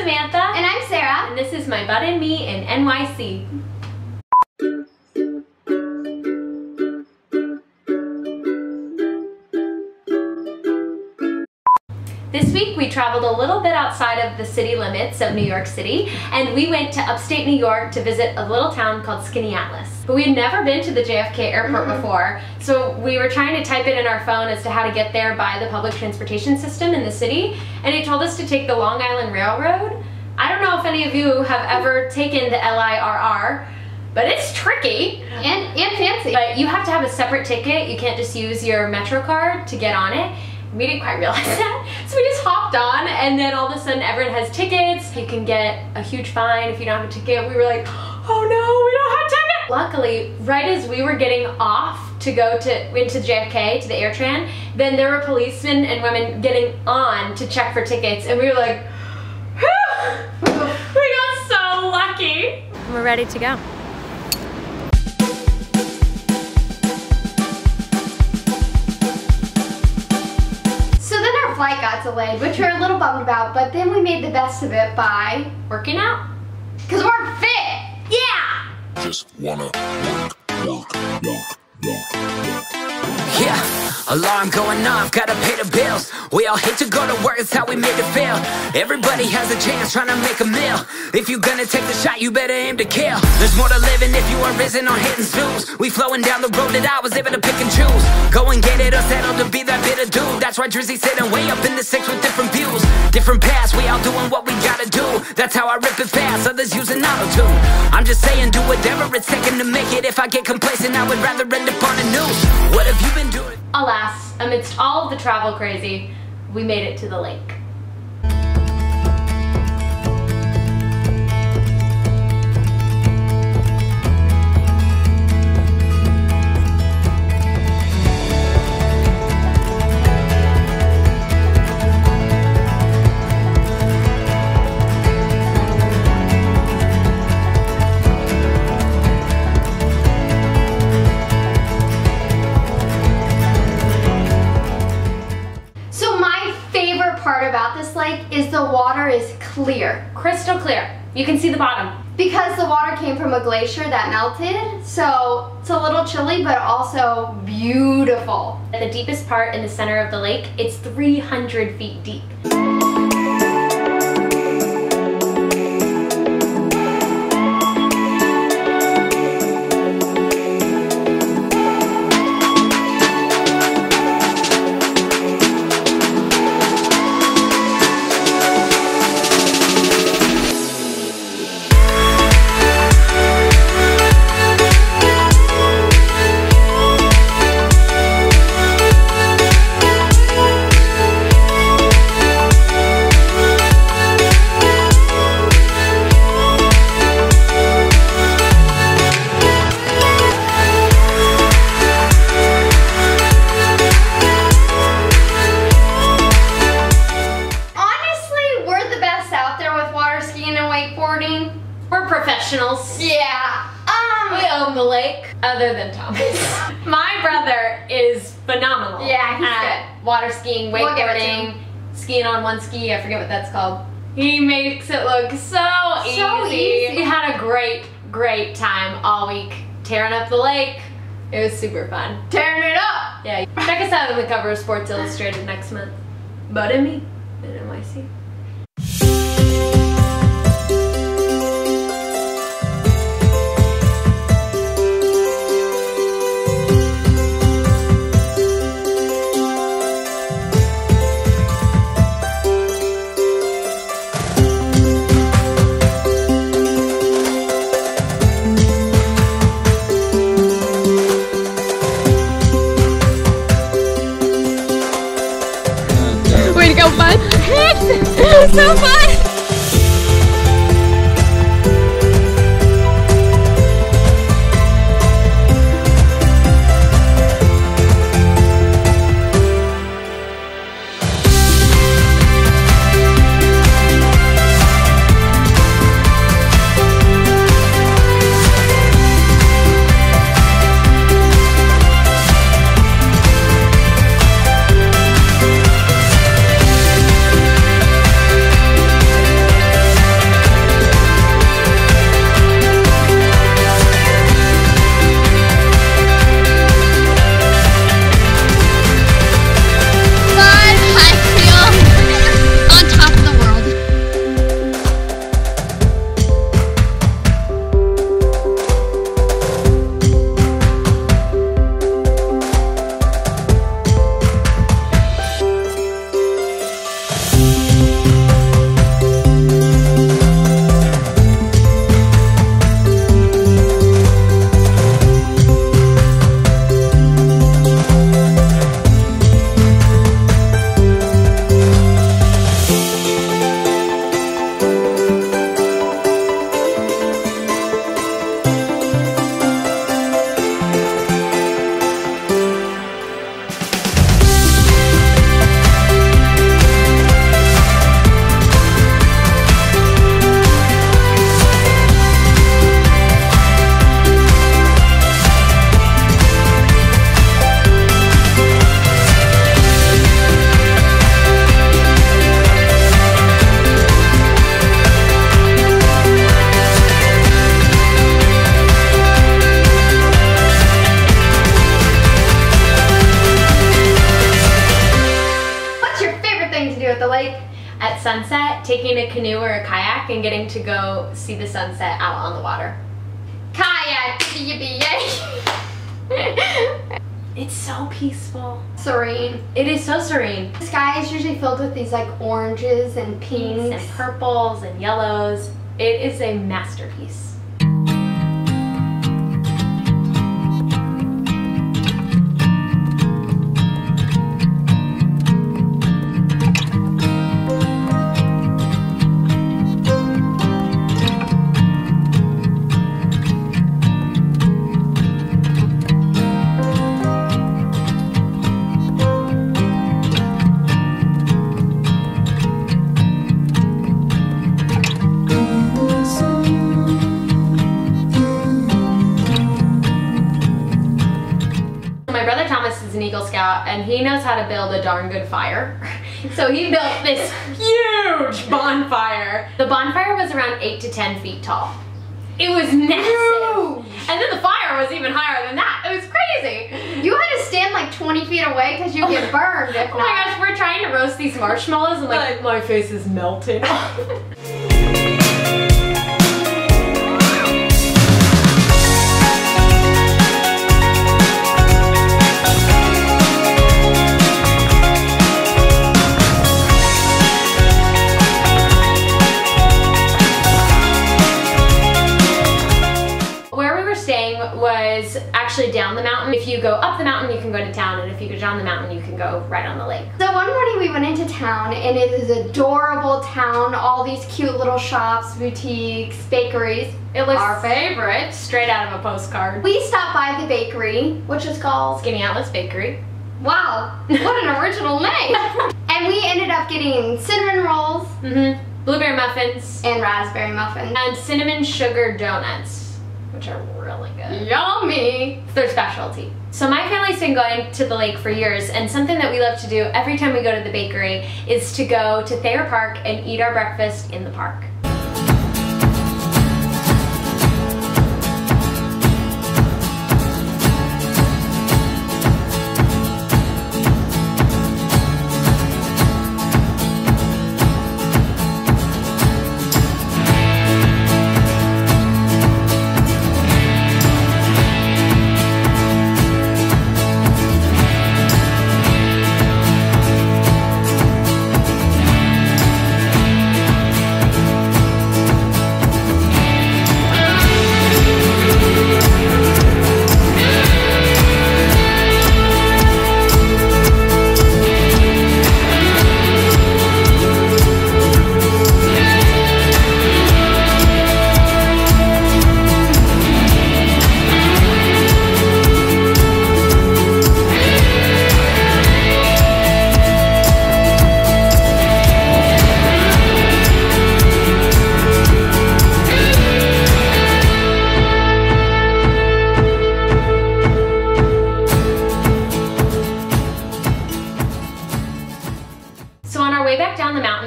Samantha. And I'm Sarah. And this is My Bud and Me in NYC. This week we traveled a little bit outside of the city limits of New York City, and we went to upstate New York to visit a little town called Skaneateles. But we had never been to the JFK airport before, so we were trying to type it in our phone as to how to get there by the public transportation system in the city, and it told us to take the Long Island Railroad. I don't know if any of you have ever taken the LIRR, but it's tricky. And fancy. But you have to have a separate ticket. You can't just use your Metro card to get on it. We didn't quite realize that, so we just hopped on, and then all of a sudden everyone has tickets. You can get a huge fine if you don't have a ticket. We were like, oh no, we don't have a ticket! Luckily, right as we were getting off to go into JFK, to the AirTran, then there were policemen and women getting on to check for tickets, and we were like, we got so lucky. We're ready to go. Flight got delayed, which we're a little bummed about, but then we made the best of it by working out. Because we're fit! Yeah! Just wanna work. Yeah, alarm going off, gotta pay the bills. We all hate to go to work, it's how we made it feel. Everybody has a chance trying to make a meal. If you gonna take the shot, you better aim to kill. There's more to living if you are risen or hitting snooze. We flowing down the road that I was able to pick and choose. Go and get it or settle to be that bitter dude. That's why Drizzy sitting way up in the six with different views. Different paths, we all doing what we gotta do. That's how I rip it fast, others using auto-tune. I'm just saying, do whatever it's taking to make it. If I get complacent, I would rather end up on the news. What have you been doing? Alas, amidst all of the travel crazy, we made it to the lake. Part about this lake is the water is clear. Crystal clear. You can see the bottom. Because the water came from a glacier that melted, so it's a little chilly, but also beautiful. At the deepest part in the center of the lake, it's 300 feet deep. We're professionals. Yeah. We own the lake, other than Thomas. My brother is phenomenal. Yeah, he's at water skiing, wakeboarding, skiing on one ski. I forget what that's called. He makes it look so easy. We had a great time all week tearing up the lake. It was super fun. Tearing it up. Yeah. Check us out on the cover of Sports Illustrated next month. Bud and Me in NYC. Way to go, bud. So fun. sunset, taking a canoe or a kayak and getting to go see the sunset out on the water. Kayak, yippee-yay. It's so peaceful. Serene. It is so serene. The sky is usually filled with these like oranges and pinks And purples and yellows. It is a masterpiece. An Eagle Scout, and he knows how to build a darn good fire. So he built this huge bonfire. The bonfire was around 8 to 10 feet tall. It was massive. And then the fire was even higher than that. It was crazy. You had to stand like 20 feet away because you get burned if Oh my gosh, we're trying to roast these marshmallows and like my face is melting. Was actually down the mountain. If you go up the mountain, you can go to town, and if you go down the mountain, you can go right on the lake. So one morning we went into town, and it is an adorable town. All these cute little shops, boutiques, bakeries. It looks our favorite. Straight out of a postcard. We stopped by the bakery, which is called Skinny Atlas Bakery. Wow, what an original name! And we ended up getting cinnamon rolls, blueberry muffins, and raspberry muffins, and cinnamon sugar donuts, which are really good. Yummy! It's their specialty. So my family's been going to the lake for years, and something that we love to do every time we go to the bakery is to go to Thayer Park and eat our breakfast in the park.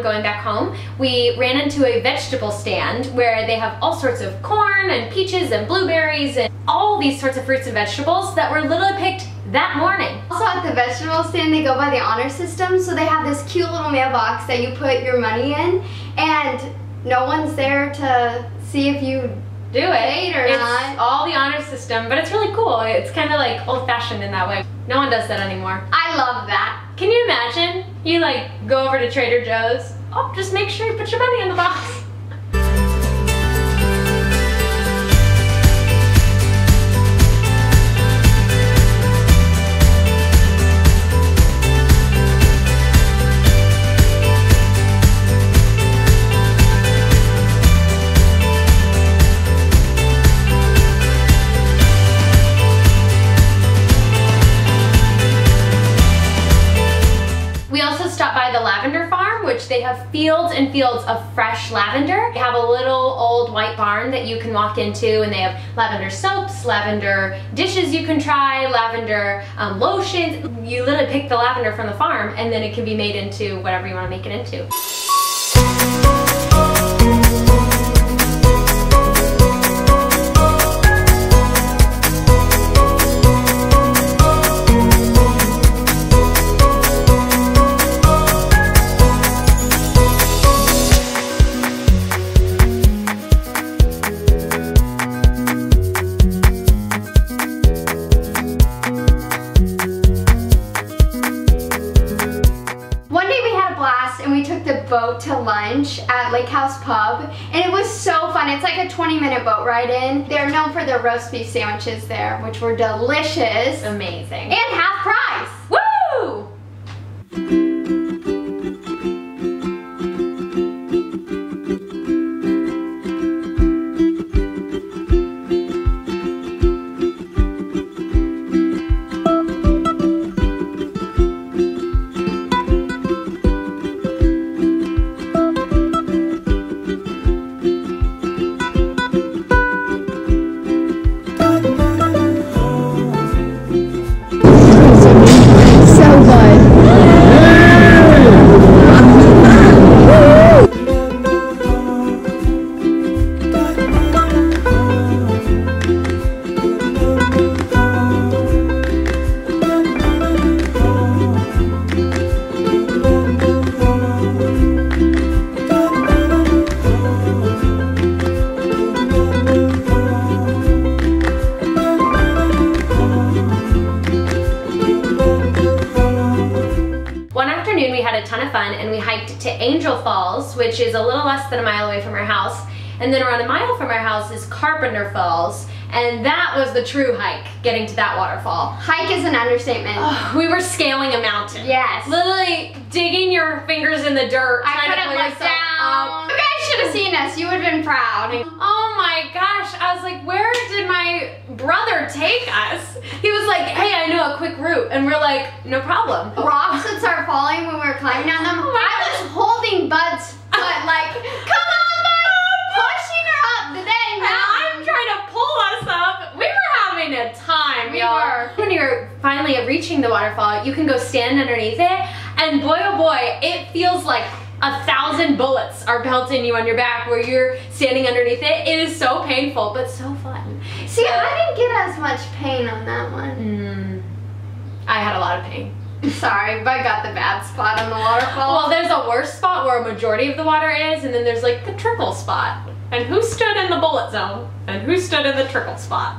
Going back home, we ran into a vegetable stand where they have all sorts of corn and peaches and blueberries and all these sorts of fruits and vegetables that were literally picked that morning. Also at the vegetable stand, they go by the honor system, so they have this cute little mailbox that you put your money in, and no one's there to see if you do it or it's not. All the honor system, but it's really cool. It's kind of like old-fashioned in that way. No one does that anymore. I love that. Can you imagine? You like go over to Trader Joe's. Oh, just make sure you put your money in the box. Which they have fields and fields of fresh lavender. They have a little old white barn that you can walk into, and they have lavender soaps, lavender dishes you can try, lavender lotions. You literally pick the lavender from the farm, and then it can be made into whatever you want to make it into. Lake House Pub, and it was so fun. It's like a 20-minute boat ride in. They're known for their roast beef sandwiches there, which were delicious. Amazing. And half price. Woo! And we hiked to Angel Falls, which is a little less than a mile away from our house, and then around a mile from our house is Carpenter Falls, and that was the true hike, getting to that waterfall. Hike is an understatement. Oh, we were scaling a mountain. Yes. Literally digging your fingers in the dirt. I could have looked down. You guys should have seen us. You would have been proud. Oh my gosh, I was like, where did my brother take us? He was like, hey, I know a quick route, and we're like, no problem. Rocks would start falling when we were climbing down them. I was holding Bud's foot like, come on, Bud, pushing her up the thing. And I'm trying to pull us up. We were having a time, y'all. When you're finally reaching the waterfall, you can go stand underneath it, and boy oh boy, it feels like 1,000 bullets are pelting you on your back where you're standing underneath it. It is so painful, but so fun. See, I didn't get as much pain on that one. I had a lot of pain. Sorry, but I got the bad spot on the waterfall. Well, there's a worse spot where a majority of the water is, and then there's like the trickle spot. And who stood in the bullet zone? And who stood in the trickle spot?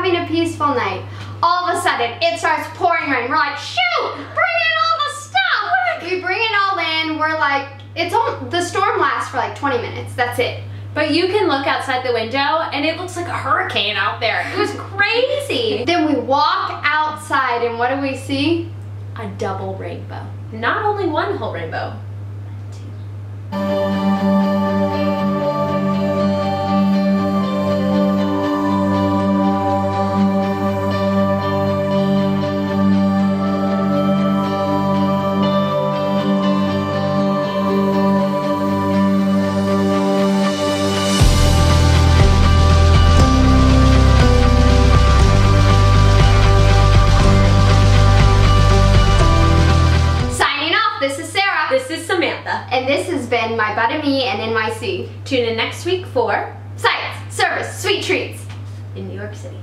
having a peaceful night. All of a sudden, it starts pouring rain. We're like, shoot, bring in all the stuff. We bring it all in. We're like, the storm lasts for like 20 minutes. That's it. But you can look outside the window and it looks like a hurricane out there. It was crazy. Then we walk outside and what do we see? A double rainbow. Not only one whole rainbow, but two. Samantha. And this has been My Butt and Me and NYC. Tune in next week for Science, service, sweet treats. in New York City.